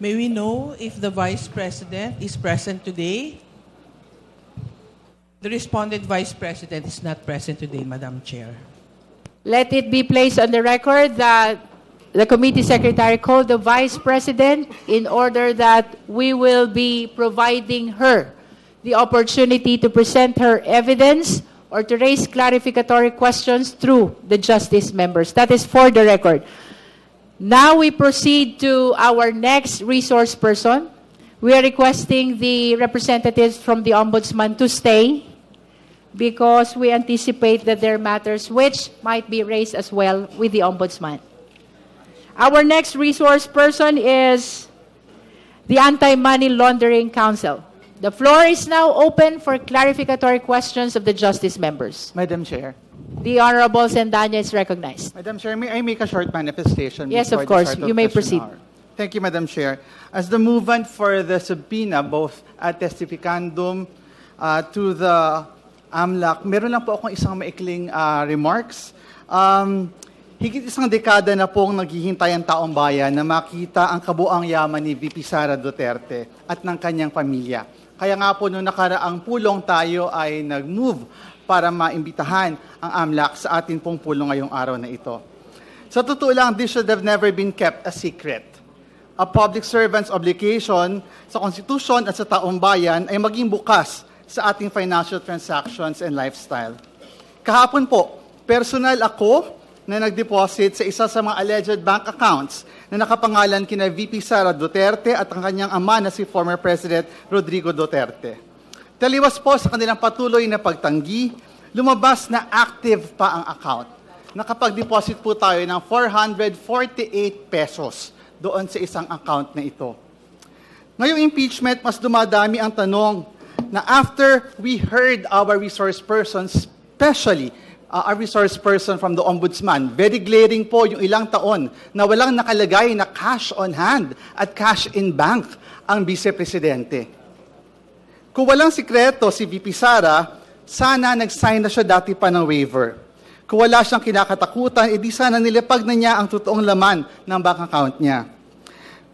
May we know if the Vice President is present today? The responded Vice President is not present today, Madam Chair. Let it be placed on the record that the committee secretary called the Vice President in order that we will be providing her the opportunity to present her evidence or to raise clarificatory questions through the justice members. That is for the record. Now we proceed to our next resource person. We are requesting the representatives from the Ombudsman to stay because we anticipate that there are matters which might be raised as well with the Ombudsman. Our next resource person is the Anti-Money Laundering Council. The floor is now open for clarificatory questions of the justice members. Madam Chair. The Honorable Sendanya is recognized. Madam Chair, may I make a short manifestation? Yes, before of course. the start You may question proceed. hour? Thank you, Madam Chair. As the movement for the subpoena, both at testificandum to the AMLAC, meron lang po akong isang maikling remarks. Higit isang dekada na pong naghihintay ang taong bayan na makita ang kabuang yaman ni VP Sara Duterte at ng kanyang pamilya. Kaya nga po noong nakaraang pulong tayo ay nag-move para maimbitahan ang AMLAC sa atin pong pulong ngayong araw na ito. Sa totoo lang, this should have never been kept a secret. A public servant's obligation sa konstitusyon at sa taong bayan ay maging bukas sa ating financial transactions and lifestyle. Kahapon po, personal ako na nag-deposit sa isa sa mga alleged bank accounts na nakapangalan kina VP Sara Duterte at ang kanyang ama na si former President Rodrigo Duterte. Taliwas po sa kanilang patuloy na pagtanggi, lumabas na active pa ang account. Nakapag-deposit po tayo ng 448 pesos doon sa isang account na ito. Ngayong impeachment, mas dumadami ang tanong na after we heard our resource persons, especially a resource person from the Ombudsman, very glaring po yung ilang taon na walang nakalagay na cash on hand at cash in bank ang Vice-Presidente. Kung walang sikreto si VP Sara, sana nag-sign na siya dati pa ng waiver. Kung wala siyang kinakatakutan, edi sana nilipag na niya ang totoong laman ng bank account niya.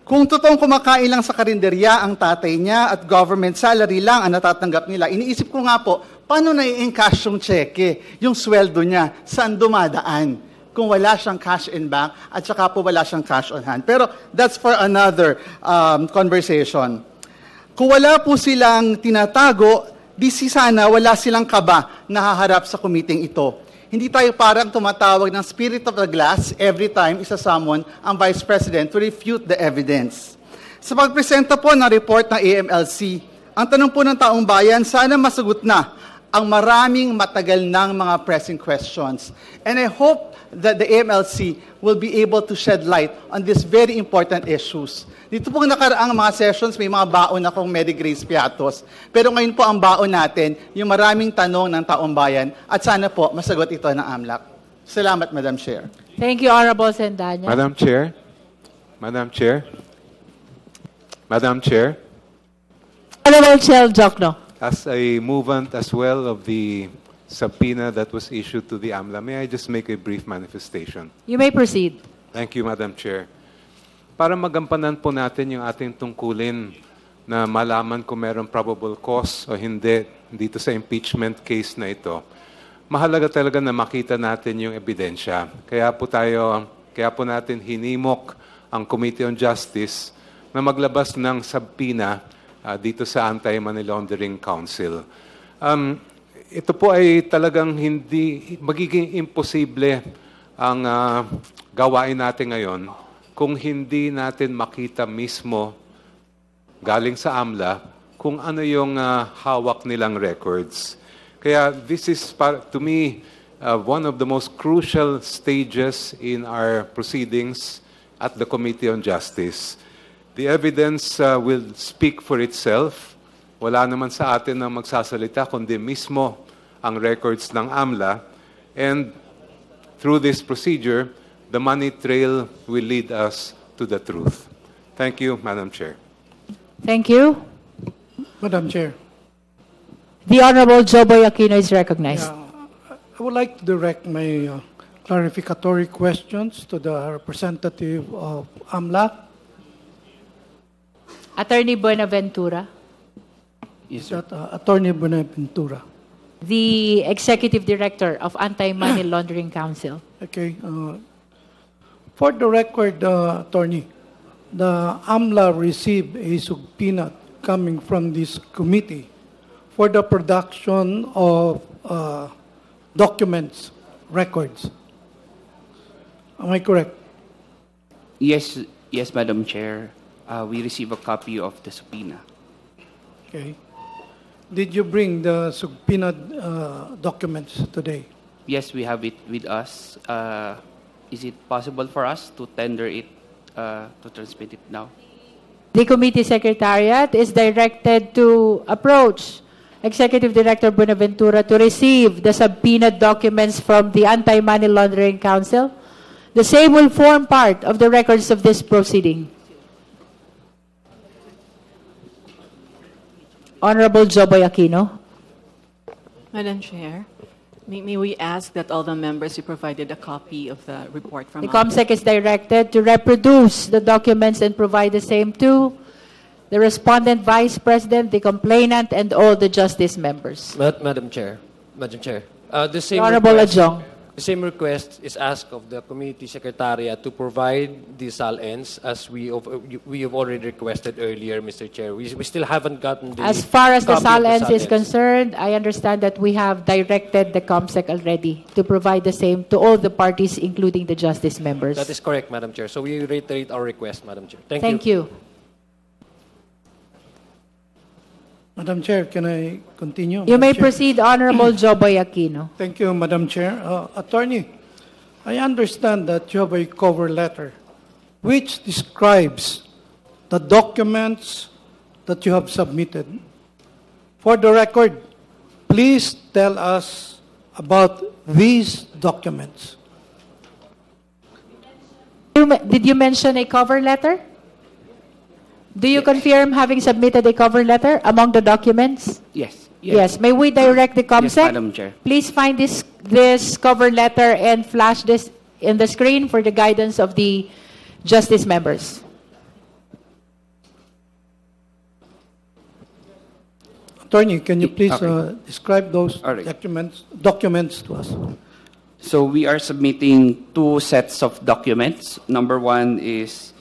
Kung totoong kumakain lang sa karinderya ang tatay niya at government salary lang ang natatanggap nila, iniisip ko nga po, paano na-i-encash yung cheque, yung sweldo niya, saan dumadaan? Kung wala siyang cash in bank at saka po wala siyang cash on hand. Pero that's for another conversation. Kung wala po silang tinatago, di sana wala silang kaba na haharap sa committee ito. Hindi tayo parang tumatawag ng spirit of the glass every time isa-summon ang Vice President to refute the evidence. Sa pagpresenta po ng report ng AMLC, ang tanong po ng taong bayan, sana masagot na ang maraming matagal ng mga pressing questions. And I hope that the AMLC will be able to shed light on these very important issues. Dito pong nakaraang mga sessions, may mga baon akong Mary Grace Piatos. Pero ngayon po ang baon natin, yung maraming tanong ng taong bayan, at sana po masagot ito ng AMLAC. Salamat, Madam Chair. Thank you, Honorable Sendanya. Madam Chair. Madam Chair. Madam Chair. Honorable Chel Jokno. As a movement as well of the subpoena that was issued to the AMLA, may I just make a brief manifestation? You may proceed. Thank you, Madam Chair. Para magampanan po natin yung ating tungkulin na malaman kung meron probable cause o hindi dito sa impeachment case na ito, mahalaga talaga na makita natin yung ebidensya. Kaya po natin hinimok ang Committee on Justice na maglabas ng subpoena dito sa Anti-Money Laundering Council. Ito po ay talagang magiging imposible ang gawain natin ngayon kung hindi natin makita mismo galing sa AMLA kung ano yung hawak nilang records. Kaya this is, to me, one of the most crucial stages in our proceedings at the Committee on Justice. The evidence will speak for itself. Wala naman sa atin na magsasalita kundi mismo ang records ng AMLA. And through this procedure, the money trail will lead us to the truth. Thank you, Madam Chair. Thank you. Madam Chair, The Honorable Joboy Aquino is recognized. I would like to direct my clarificatory questions to the representative of AMLAC. Attorney Buenaventura, Yes, Is sir. that Attorney Buenaventura? the Executive Director of Anti-Money Laundering Council. Okay. For the record, Attorney, the AMLA received a subpoena coming from this committee for the production of documents, records. Am I correct? Yes, yes, Madam Chair. We receive a copy of the subpoena. Okay. Did you bring the subpoenaed documents today? Yes, we have it with us. Is it possible for us to tender it, to transmit it now? The committee secretariat is directed to approach Executive Director Buenaventura to receive the subpoenaed documents from the Anti-Money Laundering Council. The same will form part of the records of this proceeding. Honorable Joboy Aquino. Madam Chair, may we ask that all the members be provided a copy of the report from The audit? COMSEC is directed to reproduce the documents and provide the same to the respondent vice president, the complainant, and all the justice members. Madam Chair, the same Honorable request, Adjong. the same request is asked of the committee secretariat to provide the SALNs as we have already requested earlier, Mr. Chair. We still haven't gotten the As far as the copy of SALNs is SALNs. concerned, I understand that we have directed the COMSEC already to provide the same to all the parties, including the justice members. That is correct, Madam Chair. So we reiterate our request, Madam Chair. Thank you. Thank you. Madam Chair, can I continue? You may Madam Chair? proceed, Honorable Joboy Aquino. Thank you, Madam Chair. Attorney, I understand that you have a cover letter which describes the documents that you have submitted. For the record, please tell us about these documents. Did you mention a cover letter? Do you confirm having submitted a cover letter among the documents? Yes. Yes. May we direct the COMSEC? Madam Chair. Please find this cover letter and flash this in the screen for the guidance of the justice members. Attorney, can you please Okay. describe those All right. documents to us? So we are submitting two sets of documents. Number one is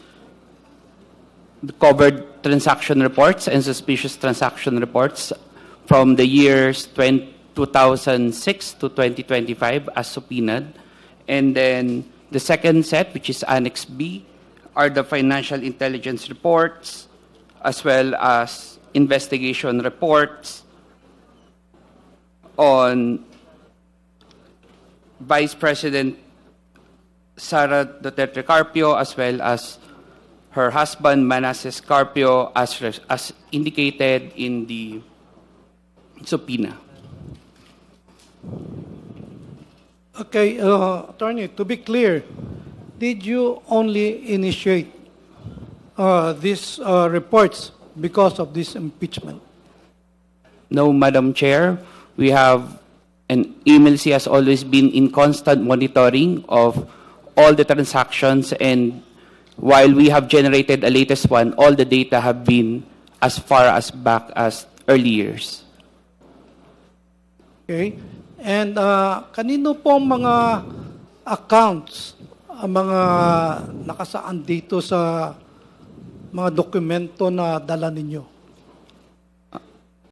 the covered transaction reports and suspicious transaction reports from the years 2006 to 2025 as subpoenaed. And then the second set, which is Annex B, are the financial intelligence reports as well as investigation reports on Vice President Sara Duterte Carpio as well as her husband Manasseh Carpio as indicated in the subpoena. Okay, Attorney, to be clear, did you only initiate these reports because of this impeachment? No, Madam Chair, we have, and EMLC has always been in constant monitoring of all the transactions, and while we have generated a latest one, all the data have been as far as back as early years. Okay? And kanino po ang mga accounts, ang mga nakasaan dito sa mga dokumento na dala ninyo?